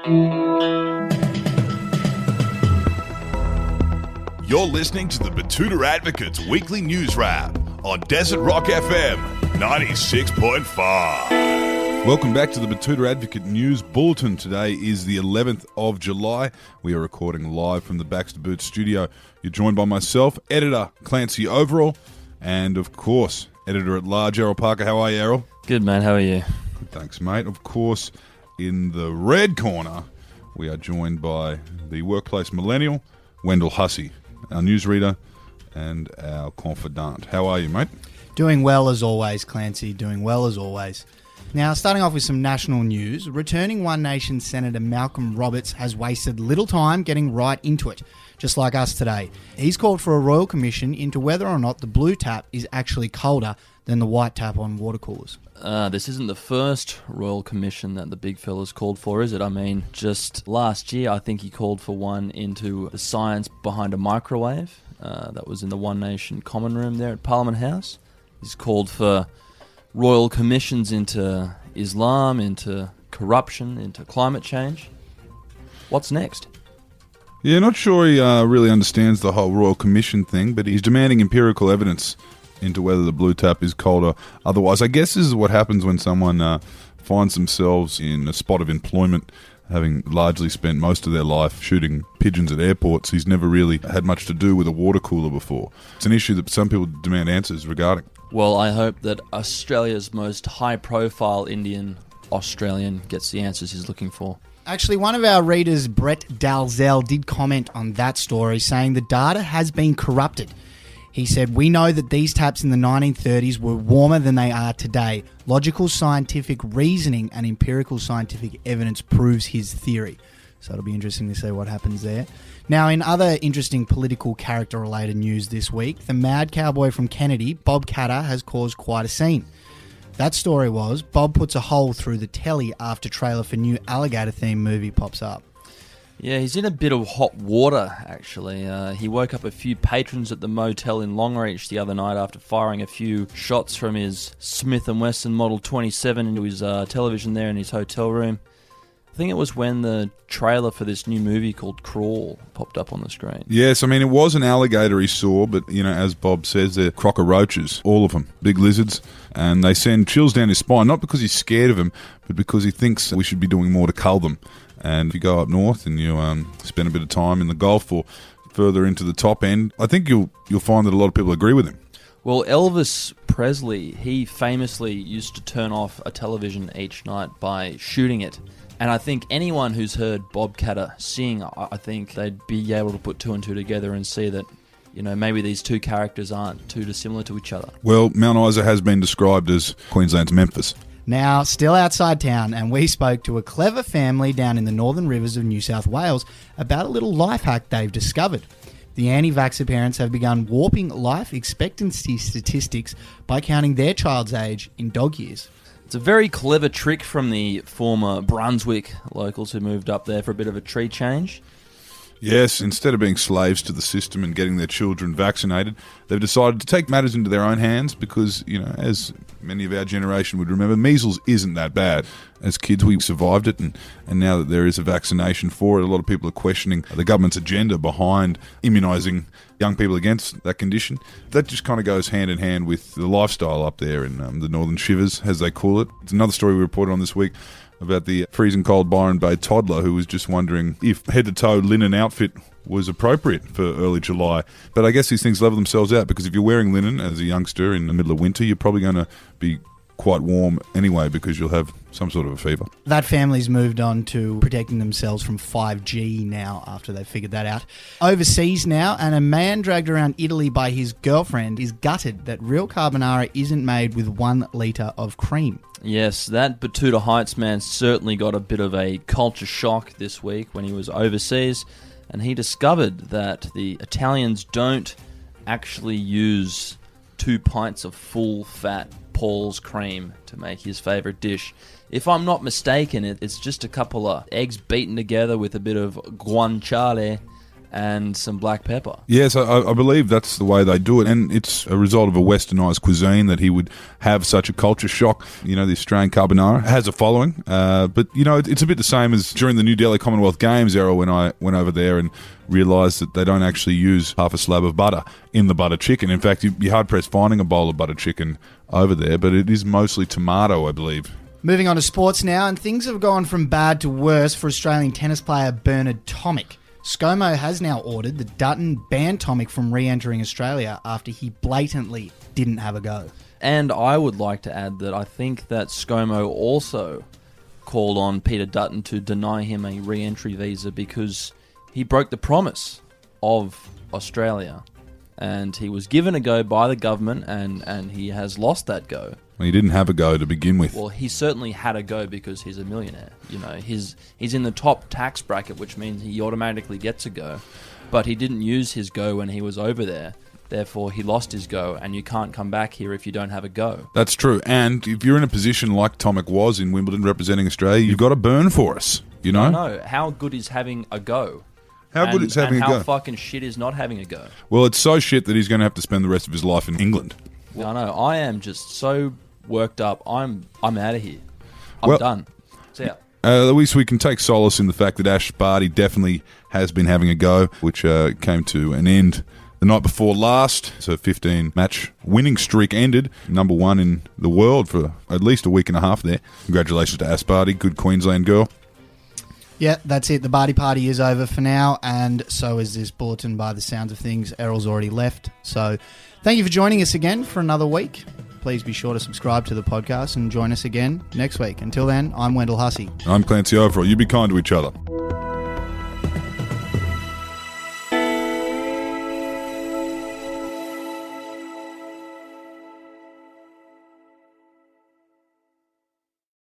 You're listening to the Betoota Advocate's weekly news wrap on Desert Rock FM 96.5. Welcome back to the Betoota Advocate News Bulletin. Today is the 11th of July. We are recording live from the Baxter studio. You're joined by myself, editor Clancy Overall, and of course, editor at large Errol Parker. How are you, Errol? Good, mate. How are you? Good, thanks, mate. Of course, in the red corner, we are joined by the workplace millennial, Wendell Hussey, our newsreader and our confidant. How are you, mate? Doing well as always, Clancy. Doing well as always. Now, starting off with some national news, returning One Nation Senator Malcolm Roberts has wasted little time getting right into it, just like us today. He's called for a royal commission into whether or not the blue tap is actually colder than the white tap on water coolers. This isn't the first royal commission that the big fella's called for, is it? I mean, just last year, I think he called for one into the science behind a microwave. That was in the One Nation common room there at Parliament House. He's called for royal commissions into Islam, into corruption, into climate change. What's next? Yeah, not sure he really understands the whole royal commission thing, but he's demanding empirical evidence into whether the blue tap is colder. Otherwise, I guess this is what happens when someone finds themselves in a spot of employment, having largely spent most of their life shooting pigeons at airports. He's never really had much to do with a water cooler before. It's an issue that some people demand answers regarding. Well, I hope that Australia's most high-profile Indian Australian gets the answers he's looking for. Actually, one of our readers, Brett Dalzell, did comment on that story, saying the data has been corrupted. He said, "We know that these taps in the 1930s were warmer than they are today. Logical scientific reasoning and empirical scientific evidence proves his theory." So it'll be interesting to see what happens there. Now, in other interesting political character-related news this week, the mad cowboy from Kennedy, Bob Katter, has caused quite a scene. That story was, Bob puts a hole through the telly after trailer for new alligator-themed movie pops up. Yeah, he's in a bit of hot water, actually. He woke up a few patrons at the motel in Longreach the other night after firing a few shots from his Smith & Wesson Model 27 into his television there in his hotel room. I think it was when the trailer for this new movie called Crawl popped up on the screen. Yes, I mean, it was an alligator he saw, but, you know, as Bob says, they're crocker-roaches, all of them, big lizards, and they send chills down his spine, not because he's scared of them, but because he thinks we should be doing more to cull them. And if you go up north and you spend a bit of time in the Gulf or further into the top end, I think you'll find that a lot of people agree with him. Well, Elvis Presley, he famously used to turn off a television each night by shooting it. And I think anyone who's heard Bob Katter sing, I think they'd be able to put two and two together and see that, you know, maybe these two characters aren't too dissimilar to each other. Well, Mount Isa has been described as Queensland's Memphis. Now, still outside town, and we spoke to a clever family down in the northern rivers of New South Wales about a little life hack they've discovered. The anti-vaxxer parents have begun warping life expectancy statistics by counting their child's age in dog years. It's a very clever trick from the former Brunswick locals who moved up there for a bit of a tree change. Yes, instead of being slaves to the system and getting their children vaccinated, they've decided to take matters into their own hands because, you know, as many of our generation would remember, measles isn't that bad. As kids, we survived it, and now that there is a vaccination for it, a lot of people are questioning the government's agenda behind immunising young people against that condition. That just kind of goes hand in hand with the lifestyle up there in the Northern Shivers, as they call it. It's another story we reported on this week about the freezing cold Byron Bay toddler who was just wondering if head-to-toe linen outfit was appropriate for early July. But I guess these things level themselves out because if you're wearing linen as a youngster in the middle of winter, you're probably going to be quite warm anyway because you'll have some sort of a fever. That family's moved on to protecting themselves from 5G now after they figured that out. Overseas now, and a man dragged around Italy by his girlfriend is gutted that real carbonara isn't made with 1 litre of cream. Yes, that Betoota Heights man certainly got a bit of a culture shock this week when he was overseas, and he discovered that the Italians don't actually use 2 pints of full-fat Paul's cream to make his favourite dish. If I'm not mistaken, it's just a couple of eggs beaten together with a bit of guanciale and some black pepper. Yes, I believe that's the way they do it, and it's a result of a westernised cuisine that he would have such a culture shock. The Australian carbonara has a following, but it's a bit the same as during the New Delhi Commonwealth Games era when I went over there and realised that they don't actually use half a slab of butter in the butter chicken. In fact, you'd be hard-pressed finding a bowl of butter chicken over there, but it is mostly tomato, I believe. Moving on to sports now, and things have gone from bad to worse for Australian tennis player Bernard Tomic. ScoMo has now ordered that Dutton ban Tomic from re-entering Australia after he blatantly didn't have a go. And I would like to add that I think that ScoMo also called on Peter Dutton to deny him a re-entry visa because he broke the promise of Australia. And he was given a go by the government, and he has lost that go. Well, he didn't have a go to begin with. Well, he certainly had a go because he's a millionaire. He's in the top tax bracket, which means he automatically gets a go. But he didn't use his go when he was over there. Therefore, he lost his go, and you can't come back here if you don't have a go. That's true. And if you're in a position like Tomic was in Wimbledon representing Australia, you've got to burn for us, No, how good is having a go? How good is having a go? How fucking shit is not having a go? Well, it's so shit that he's going to have to spend the rest of his life in England. I know. I am just so worked up. I'm out of here. I'm done. See ya. At least we can take solace in the fact that Ash Barty definitely has been having a go, which came to an end the night before last. So 15-match winning streak ended. Number one in the world for at least a week and a half there. Congratulations to Ash Barty, good Queensland girl. Yeah, that's it. The Barty party is over for now, and so is this bulletin by the sounds of things. Errol's already left. So thank you for joining us again for another week. Please be sure to subscribe to the podcast and join us again next week. Until then, I'm Wendell Hussey. I'm Clancy Overall. You be kind to each other.